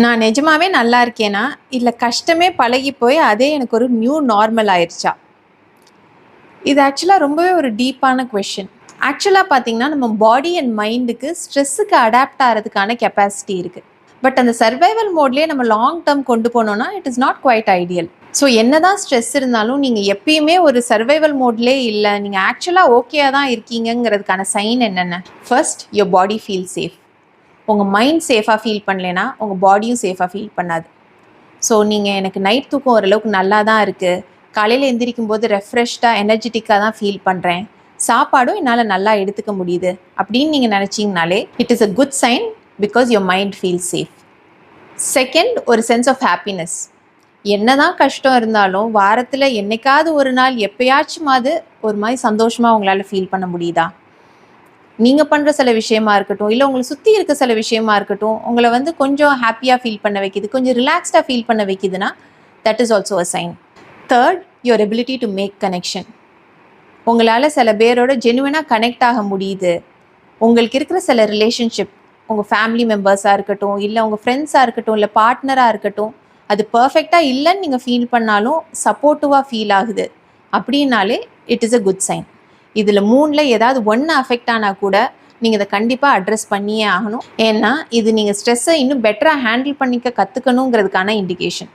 நான் நிஜமாவே நல்லா இருக்கேனா? இல்ல கஷ்டமே பழகி போய் அதே எனக்கு ஒரு நியூ நார்மல் ஆயிருச்சா? இது ஆக்சுவலா ரொம்பவே ஒரு டீப்பான கொஸ்டின். ஆக்சுவலா பார்த்தீங்கன்னா, நம்ம பாடி அண்ட் மைண்டுக்கு ஸ்ட்ரெஸ்ஸுக்கு அடாப்ட் ஆறதுக்கான கெப்பாசிட்டி இருக்கு. பட் அந்த சர்வைவல் மோட்லயே நம்ம லாங் டெர்ம் கொண்டு போனோம்னா, it is not quite ideal. So என்னதான் ஸ்ட்ரெஸ் இருந்தாலும், நீங்க எப்பயுமே ஒரு சர்வைவல் மோட்லயே இல்ல, நீங்க ஆக்சுவலா ஓகேயா தான் இருக்கீங்கங்கிறதுக்கான சைன் என்னென்ன? First, your body feel safe. உங்கள் மைண்ட் சேஃபாக ஃபீல் பண்ணலைன்னா உங்கள் பாடியும் சேஃபாக ஃபீல் பண்ணாது. ஸோ நீங்கள் எனக்கு நைட் தூக்கம் ஓரளவுக்கு நல்லா தான் இருக்குது, காலையில் எந்திரிக்கும் போது ரெஃப்ரெஷ்டாக எனர்ஜெட்டிக்காக தான் ஃபீல் பண்ணுறேன், சாப்பாடும் என்னால் நல்லா எடுத்துக்க முடியுது அப்படின்னு நீங்கள் நினச்சிங்கனாலே it is a good sign because your mind feel safe. Second, ஒரு சென்ஸ் ஆஃப் ஹாப்பினஸ். என்னதான் கஷ்டம் இருந்தாலும் வாரத்தில் என்னைக்காவது ஒரு நாள் எப்பயாச்சுமாவது ஒரு மாதிரி சந்தோஷமாக உங்களால் ஃபீல் பண்ண முடியுதா? நீங்கள் பண்ணுற சில விஷயமா இருக்கட்டும், இல்லை உங்களை சுற்றி இருக்க சில விஷயமா இருக்கட்டும், உங்களை வந்து கொஞ்சம் ஹாப்பியாக ஃபீல் பண்ண வைக்கிது, கொஞ்சம் ரிலாக்ஸ்டாக ஃபீல் பண்ண வைக்கிதுன்னா that is also a sign. Third, your ability to make connection. உங்களால் சில பேரோட ஜெனுவனாக கனெக்ட் ஆக முடியுது. உங்களுக்கு இருக்கிற சில ரிலேஷன்ஷிப், உங்கள் ஃபேமிலி மெம்பர்ஸாக இருக்கட்டும், இல்லை உங்கள் ஃப்ரெண்ட்ஸாக இருக்கட்டும், இல்லை பார்ட்னராக இருக்கட்டும், அது பர்ஃபெக்டாக இல்லைன்னு நீங்கள் ஃபீல் பண்ணாலும் சப்போர்ட்டிவாக ஃபீல் ஆகுது அப்படின்னாலே it is a good sign. இதில் மூணில் ஏதாவது ஒன்று அஃபெக்ட் ஆனால் கூட நீங்கள் இதை கண்டிப்பாக அட்ரஸ் பண்ணியே ஆகணும். ஏன்னா இது நீங்கள் ஸ்ட்ரெஸ்ஸை இன்னும் பெட்டராக ஹேண்டில் பண்ணிக்க கற்றுக்கணுங்கிறதுக்கான இண்டிகேஷன்.